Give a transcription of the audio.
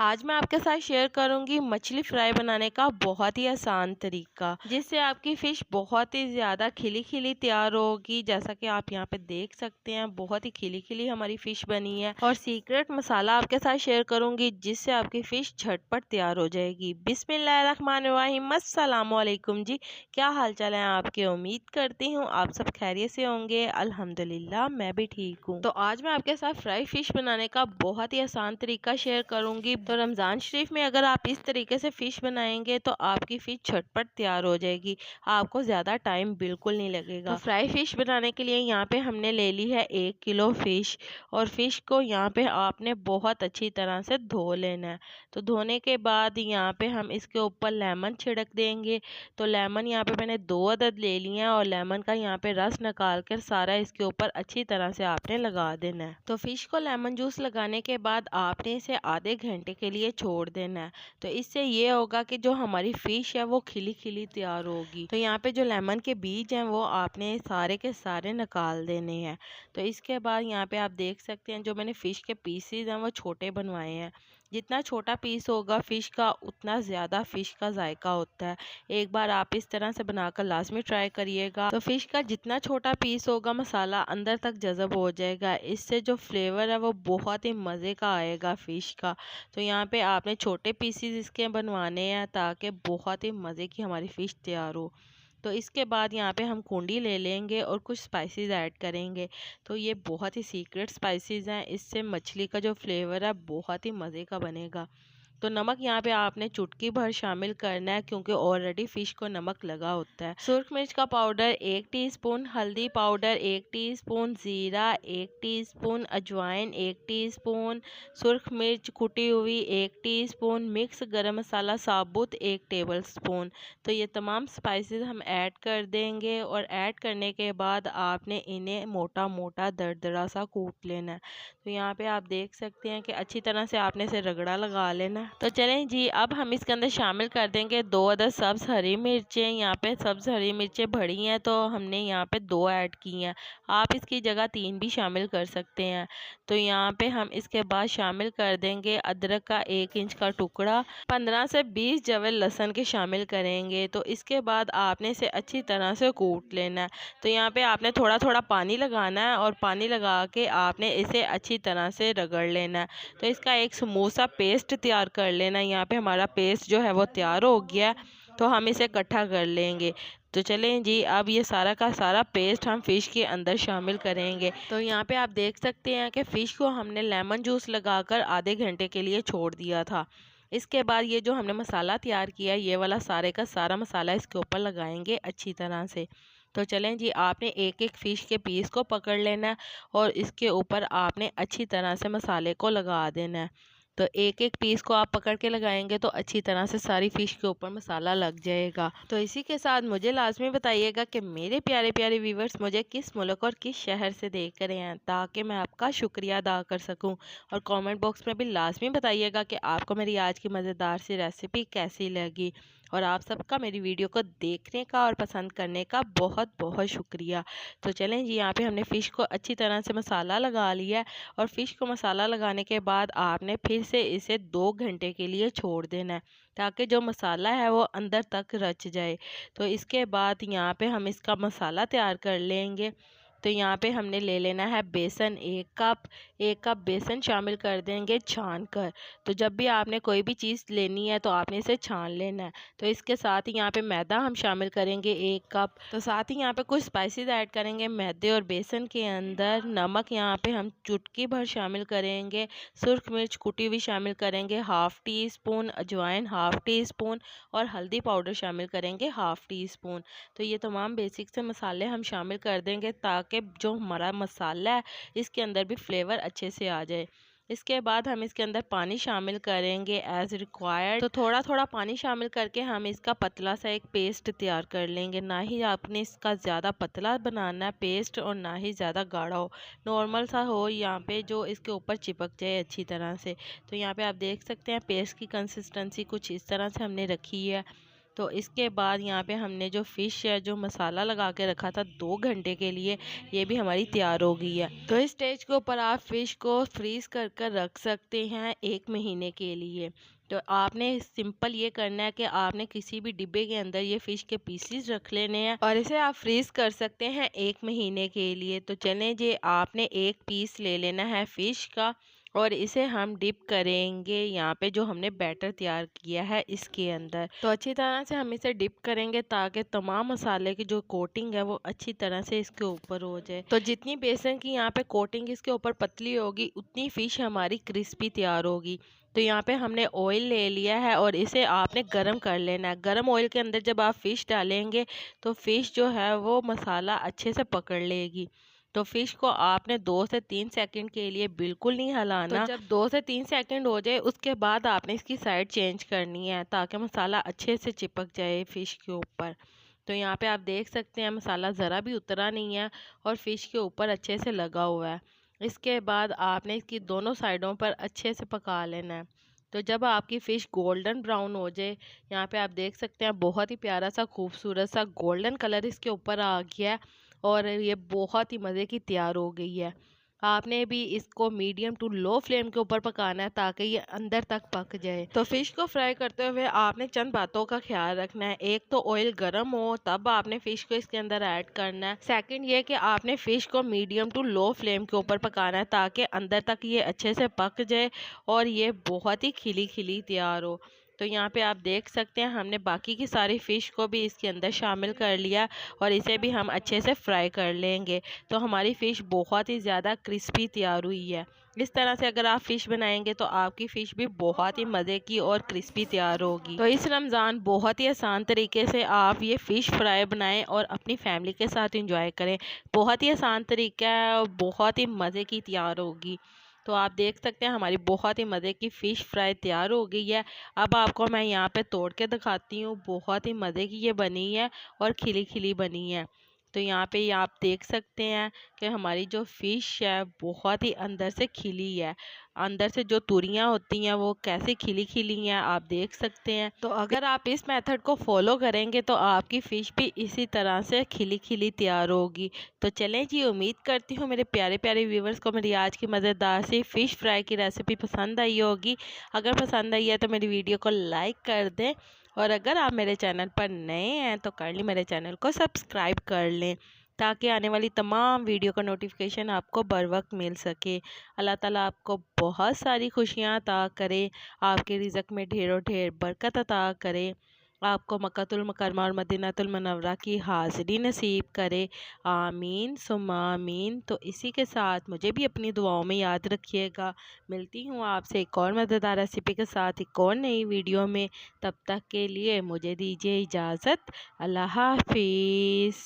आज मैं आपके साथ शेयर करूंगी मछली फ्राई बनाने का बहुत ही आसान तरीका, जिससे आपकी फ़िश बहुत ही ज़्यादा खिली खिली तैयार होगी। जैसा कि आप यहाँ पे देख सकते हैं, बहुत ही खिली खिली हमारी फ़िश बनी है। और सीक्रेट मसाला आपके साथ शेयर करूंगी, जिससे आपकी फ़िश झटपट तैयार हो जाएगी। बिस्मिल्लाहिर्रहमानिर्रहीम, अस्सलाम वालेकुम जी। क्या हाल चाल है आपके? उम्मीद करती हूँ आप सब खैरियत से होंगे। अल्हम्दुलिल्लाह मैं भी ठीक हूँ। तो आज मैं आपके साथ फ्राई फ़िश बनाने का बहुत ही आसान तरीका शेयर करूंगी। तो रमज़ान शरीफ में अगर आप इस तरीके से फ़िश बनाएंगे तो आपकी फ़िश झटपट तैयार हो जाएगी, आपको ज़्यादा टाइम बिल्कुल नहीं लगेगा। तो फ्राई फ़िश बनाने के लिए यहाँ पे हमने ले ली है 1 किलो फ़िश। और फ़िश को यहाँ पे आपने बहुत अच्छी तरह से धो लेना है। तो धोने के बाद यहाँ पे हम इसके ऊपर लेमन छिड़क देंगे। तो लेमन यहाँ पे मैंने 2 अदद ले लिए हैं और लेमन का यहाँ पे रस निकाल कर सारा इसके ऊपर अच्छी तरह से आपने लगा देना है। तो फ़िश को लेमन जूस लगाने के बाद आपने इसे आधे घंटे के लिए छोड़ देना है। तो इससे ये होगा कि जो हमारी फ़िश है वो खिली खिली तैयार होगी। तो यहाँ पे जो लेमन के बीज हैं वो आपने सारे के सारे निकाल देने हैं। तो इसके बाद यहाँ पे आप देख सकते हैं, जो मैंने फ़िश के पीसीज हैं वो छोटे बनवाए हैं। जितना छोटा पीस होगा फ़िश का, उतना ज़्यादा फ़िश का जायका होता है। एक बार आप इस तरह से बनाकर लाजमी ट्राई करिएगा। तो फ़िश का जितना छोटा पीस होगा, मसाला अंदर तक जज़ब हो जाएगा। इससे जो फ्लेवर है वो बहुत ही मज़े का आएगा फ़िश का। तो यहाँ पे आपने छोटे पीसीज इसके बनवाने हैं, ताकि बहुत ही मज़े की हमारी फ़िश तैयार हो। तो इसके बाद यहाँ पे हम कुंडी ले लेंगे और कुछ स्पाइसेस ऐड करेंगे। तो ये बहुत ही सीक्रेट स्पाइसेस हैं, इससे मछली का जो फ्लेवर है बहुत ही मज़े का बनेगा। तो नमक यहाँ पे आपने चुटकी भर शामिल करना है, क्योंकि ऑलरेडी फ़िश को नमक लगा होता है। सुरख मिर्च का पाउडर 1 टीस्पून, हल्दी पाउडर 1 टीस्पून, ज़ीरा 1 टीस्पून, अजवाइन 1 टीस्पून, सुरख मिर्च कुटी हुई 1 टीस्पून, मिक्स गरम मसाला साबुत 1 टेबलस्पून। तो ये तमाम स्पाइसेस हम ऐड कर देंगे और ऐड करने के बाद आपने इन्हें मोटा मोटा दरदरा सा कूट लेना है। तो यहाँ पे आप देख सकते हैं कि अच्छी तरह से आपने इसे रगड़ा लगा लेना है। तो चलें जी, अब हम इसके अंदर शामिल कर देंगे 2 अदद सब्ज़ हरी मिर्चें। यहाँ पे सब्ज़ हरी मिर्चें बड़ी हैं तो हमने यहाँ पे 2 ऐड की हैं। आप इसकी जगह 3 भी शामिल कर सकते हैं। तो यहाँ पे हम इसके बाद शामिल कर देंगे अदरक का 1 इंच का टुकड़ा, 15 से 20 जवे लहसुन के शामिल करेंगे। तो इसके बाद आपने इसे अच्छी तरह से कूट लेना है। तो यहाँ पे आपने थोड़ा थोड़ा पानी लगाना है और पानी लगा के आपने इसे अच्छी तरह से रगड़ लेना है। तो इसका एक स्मूथ सा पेस्ट तैयार कर लेना है। यहाँ पे हमारा पेस्ट जो है वो तैयार हो गया है, तो हम इसे इकट्ठा कर लेंगे। तो चलें जी, अब ये सारा का सारा पेस्ट हम फ़िश के अंदर शामिल करेंगे। तो यहाँ पे आप देख सकते हैं कि फ़िश को हमने लेमन जूस लगाकर आधे घंटे के लिए छोड़ दिया था। इसके बाद ये जो हमने मसाला तैयार किया है, ये वाला सारे का सारा मसाला इसके ऊपर लगाएंगे अच्छी तरह से। तो चलें जी, आपने एक एक फ़िश के पीस को पकड़ लेना है और इसके ऊपर आपने अच्छी तरह से मसाले को लगा देना है। तो एक एक पीस को आप पकड़ के लगाएंगे तो अच्छी तरह से सारी फ़िश के ऊपर मसाला लग जाएगा। तो इसी के साथ मुझे लाजमी बताइएगा कि मेरे प्यारे प्यारे व्यूवर्स मुझे किस मुल्क और किस शहर से देख रहे हैं, ताकि मैं आपका शुक्रिया अदा कर सकूं। और कमेंट बॉक्स में भी लाजमी बताइएगा कि आपको मेरी आज की मज़ेदार सी रेसिपी कैसी लगी। और आप सबका मेरी वीडियो को देखने का और पसंद करने का बहुत बहुत शुक्रिया। तो चलें जी, यहाँ पे हमने फ़िश को अच्छी तरह से मसाला लगा लिया है। और फ़िश को मसाला लगाने के बाद आपने फिर से इसे 2 घंटे के लिए छोड़ देना है, ताकि जो मसाला है वो अंदर तक रच जाए। तो इसके बाद यहाँ पे हम इसका मसाला तैयार कर लेंगे। तो यहाँ पे हमने ले लेना है बेसन 1 कप बेसन शामिल कर देंगे छान कर। तो जब भी आपने कोई भी चीज़ लेनी है तो आपने इसे छान लेना है। तो इसके साथ ही यहाँ पे मैदा हम शामिल करेंगे 1 कप। तो साथ ही यहाँ पे कुछ स्पाइसेस ऐड करेंगे मैदे और बेसन के अंदर। नमक यहाँ पे हम चुटकी भर शामिल करेंगे, सुरख मिर्च कुटी हुई शामिल करेंगे 1/2 टीस्पून, अजवाइन 1/2 टीस्पून और हल्दी पाउडर शामिल करेंगे 1/2 टीस्पून। तो ये तमाम बेसिक से मसाले हम शामिल कर देंगे, ताकि जो हमारा मसाला है इसके अंदर भी फ्लेवर अच्छे से आ जाए। इसके बाद हम इसके अंदर पानी शामिल करेंगे एज़ रिक्वायर्ड। तो थोड़ा थोड़ा पानी शामिल करके हम इसका पतला सा एक पेस्ट तैयार कर लेंगे। ना ही आपने इसका ज़्यादा पतला बनाना है पेस्ट और ना ही ज़्यादा गाढ़ा हो, नॉर्मल सा हो यहाँ पे, जो इसके ऊपर चिपक जाए अच्छी तरह से। तो यहाँ पे आप देख सकते हैं पेस्ट की कंसिस्टेंसी कुछ इस तरह से हमने रखी है। तो इसके बाद यहाँ पे हमने जो फ़िश है जो मसाला लगा के रखा था 2 घंटे के लिए, ये भी हमारी तैयार हो गई है। तो इस स्टेज के ऊपर आप फ़िश को फ्रीज़ कर कर रख सकते हैं 1 महीने के लिए। तो आपने सिंपल ये करना है कि आपने किसी भी डिब्बे के अंदर ये फ़िश के पीसीज रख लेने हैं और इसे आप फ्रीज़ कर सकते हैं 1 महीने के लिए। तो चलें जी, आपने एक पीस ले लेना है फ़िश का और इसे हम डिप करेंगे यहाँ पे जो हमने बैटर तैयार किया है इसके अंदर। तो अच्छी तरह से हम इसे डिप करेंगे ताकि तमाम मसाले की जो कोटिंग है वो अच्छी तरह से इसके ऊपर हो जाए। तो जितनी बेसन की यहाँ पे कोटिंग इसके ऊपर पतली होगी उतनी फ़िश हमारी क्रिस्पी तैयार होगी। तो यहाँ पे हमने ऑयल ले लिया है और इसे आपने गरम कर लेना है। गरम ऑयल के अंदर जब आप फ़िश डालेंगे तो फ़िश जो है वो मसाला अच्छे से पकड़ लेगी। तो फ़िश को आपने 2 से 3 सेकंड के लिए बिल्कुल नहीं हिलाना। तो जब 2 से 3 सेकंड हो जाए उसके बाद आपने इसकी साइड चेंज करनी है ताकि मसाला अच्छे से चिपक जाए फ़िश के ऊपर। तो यहाँ पे आप देख सकते हैं मसाला ज़रा भी उतरा नहीं है और फ़िश के ऊपर अच्छे से लगा हुआ है। इसके बाद आपने इसकी दोनों साइडों पर अच्छे से पका लेना है। तो जब आपकी फ़िश गोल्डन ब्राउन हो जाए, यहाँ पे आप देख सकते हैं बहुत ही प्यारा सा खूबसूरत सा गोल्डन कलर इसके ऊपर आ गया है और ये बहुत ही मज़े की तैयार हो गई है। आपने भी इसको मीडियम टू लो फ्लेम के ऊपर पकाना है ताकि ये अंदर तक पक जाए। तो फिश को फ्राई करते हुए आपने चंद बातों का ख्याल रखना है। एक तो ऑयल गर्म हो तब आपने फिश को इसके अंदर ऐड करना है। सेकंड ये कि आपने फिश को मीडियम टू लो फ्लेम के ऊपर पकाना है ताकि अंदर तक ये अच्छे से पक जाए और ये बहुत ही खिली खिली तैयार हो। तो यहाँ पे आप देख सकते हैं हमने बाकी की सारी फ़िश को भी इसके अंदर शामिल कर लिया और इसे भी हम अच्छे से फ्राई कर लेंगे। तो हमारी फ़िश बहुत ही ज़्यादा क्रिस्पी तैयार हुई है। इस तरह से अगर आप फ़िश बनाएंगे तो आपकी फ़िश भी बहुत ही मज़े की और क्रिस्पी तैयार होगी। तो इस रमज़ान बहुत ही आसान तरीके से आप ये फ़िश फ्राई बनाएं और अपनी फैमिली के साथ इंजॉय करें। बहुत ही आसान तरीका है और बहुत ही मज़े की तैयार होगी। तो आप देख सकते हैं हमारी बहुत ही मज़े की फ़िश फ्राई तैयार हो गई है। अब आपको मैं यहाँ पे तोड़ के दिखाती हूँ, बहुत ही मज़े की ये बनी है और खिली खिली बनी है। तो यहाँ पे ये आप देख सकते हैं कि हमारी जो फ़िश है बहुत ही अंदर से खिली है। अंदर से जो तुरियाँ होती हैं वो कैसे खिली खिली हैं आप देख सकते हैं। तो अगर आप इस मेथड को फॉलो करेंगे तो आपकी फ़िश भी इसी तरह से खिली खिली तैयार होगी। तो चलें जी, उम्मीद करती हूँ मेरे प्यारे प्यारे व्यूवर्स को मेरी आज की मज़ेदार सी फ़िश फ्राई की रेसिपी पसंद आई होगी। अगर पसंद आई है तो मेरी वीडियो को लाइक कर दें और अगर आप मेरे चैनल पर नए हैं तो काइंडली मेरे चैनल को सब्सक्राइब कर लें ताकि आने वाली तमाम वीडियो का नोटिफिकेशन आपको बर वक्त मिल सके। अल्लाह ताला आपको बहुत सारी खुशियाँ अता करे, आपके रिज़्क में ढेरों ढेर बरकत अता करे, आपको मक्कातुल मुकर्रमा और मदीनातुल मुनव्वरा की हाज़िरी नसीब करे। आमीन सुम्मा आमीन। तो इसी के साथ मुझे भी अपनी दुआओं में याद रखिएगा। मिलती हूँ आपसे एक और मज़ेदार रेसिपी के साथ एक और नई वीडियो में। तब तक के लिए मुझे दीजिए इजाज़त। अल्लाह हाफिज़।